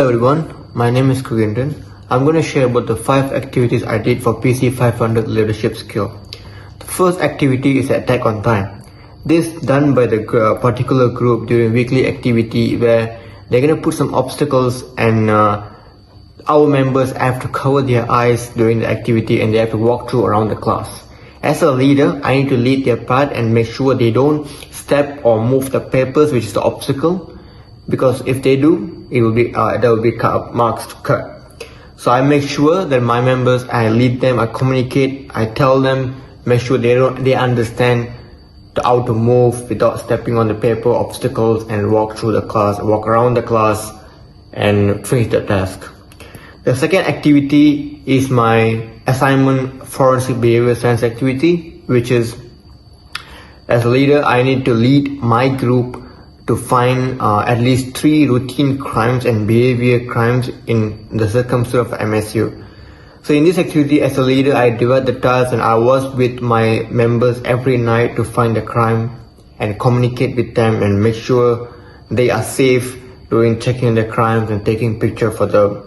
Hello everyone, my name is Kugindran. I'm going to share about the 5 activities I did for PC500 leadership skill. The first activity is attack on time. This done by the particular group during weekly activity where they're going to put some obstacles and our members have to cover their eyes during the activity and they have to walk through around the class. As a leader, I need to lead their part and make sure they don't step or move the papers, which is the obstacle, because if they do, it will be there will be marks to cut. So I make sure that my members, I lead them, I communicate, I tell them, make sure they understand how to move without stepping on the paper obstacles and walk through the class, walk around the class and finish the task. The second activity is my assignment forensic behavior science activity, which is, as a leader, I need to lead my group to find at least 3 routine crimes and behavior crimes in the circumstance of MSU. So in this activity, as a leader, I divide the task and I was with my members every night to find the crime and communicate with them and make sure they are safe during checking the crimes and taking picture for the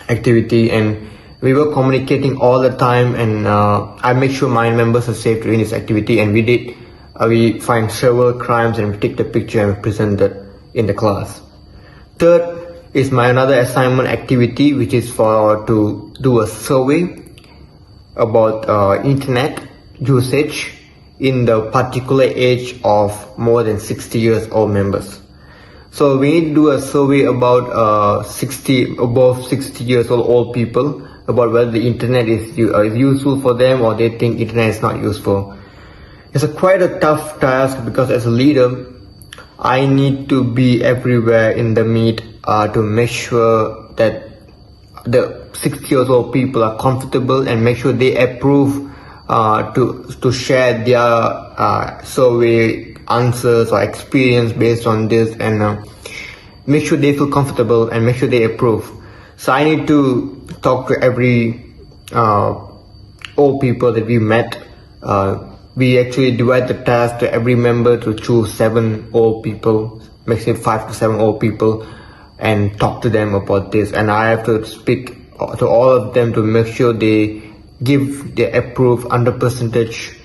activity. And we were communicating all the time, and I make sure my members are safe during this activity, and we find several crimes and we take the picture and present that in the class. Third is my another assignment activity, which is to do a survey about internet usage in the particular age of more than 60 years old members. So we need to do a survey about above 60 years old people about whether the internet is useful for them or they think internet is not useful. It's quite a tough task because as a leader, I need to be everywhere in the meet to make sure that the 60 years old people are comfortable and make sure they approve to share their survey answers or experience based on this, and make sure they feel comfortable and make sure they approve. So I need to talk to every old people that we met. We actually divide the task to every member to choose 7 old people, maximum 5 to 7 old people, and talk to them about this. And I have to speak to all of them to make sure they give their approve 100%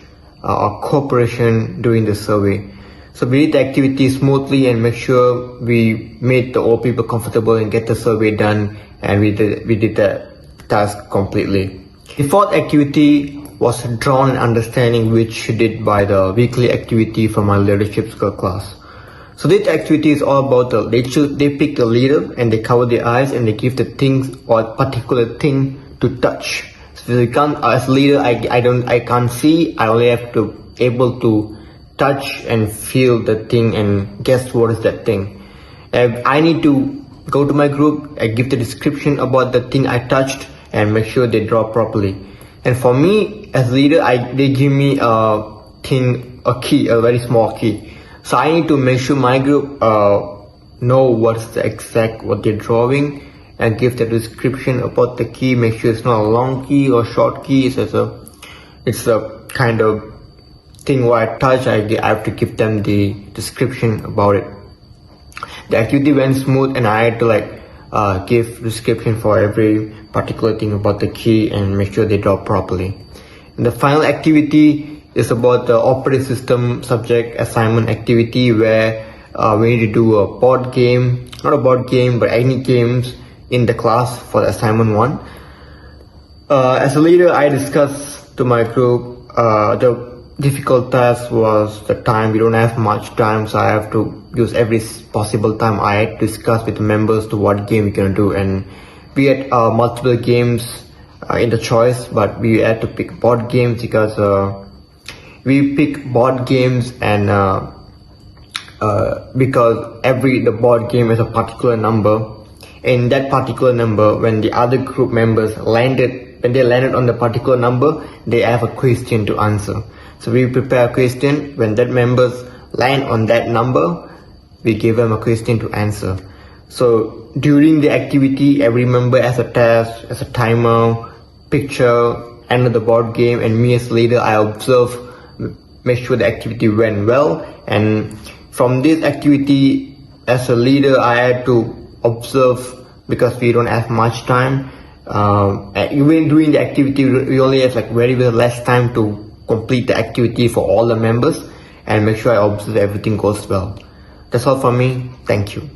cooperation during the survey. So we did the activity smoothly and make sure we made the old people comfortable and get the survey done, and we did the task completely. The fourth activity was drawn and understanding, which did by the weekly activity from my leadership skill class. So this activity is all about they pick the leader and they cover their eyes and they give the things or particular thing to touch. So they can't, as leader, I can't see. I only have to able to touch and feel the thing and guess what is that thing. I need to go to my group. I give the description about the thing I touched and make sure they draw properly. And for me as leader, they give me a key, a very small key. So I need to make sure my group know what's the exact what they're drawing and give the description about the key. Make sure it's not a long key or short key. It's a kind of thing where I touch. I have to give them the description about it. The activity went smooth, and I had to give description for every particular thing about the key and make sure they draw properly. And the final activity is about the operating system subject assignment activity, where we need to do a board game, not a board game, but any games in the class for the assignment 1. As a leader, I discussed to my group the difficult task was the time. We don't have much time, so I have to use every possible time I had to discuss with the members to what game we're gonna do. And we had multiple games in the choice, but we had to pick board games because we pick board games and because the board game is a particular number. In that particular number, when the other group members landed on the particular number, they have a question to answer. So we prepare a question. When that members land on that number, we give them a question to answer. So during the activity, every member has a task, as a timer, picture, end of the board game, and me as leader, I observe, make sure the activity went well. And from this activity, as a leader, I had to observe because we don't have much time. Even doing the activity, we only have like very less time to complete the activity for all the members, and make sure I observe everything goes well. That's all from me. Thank you.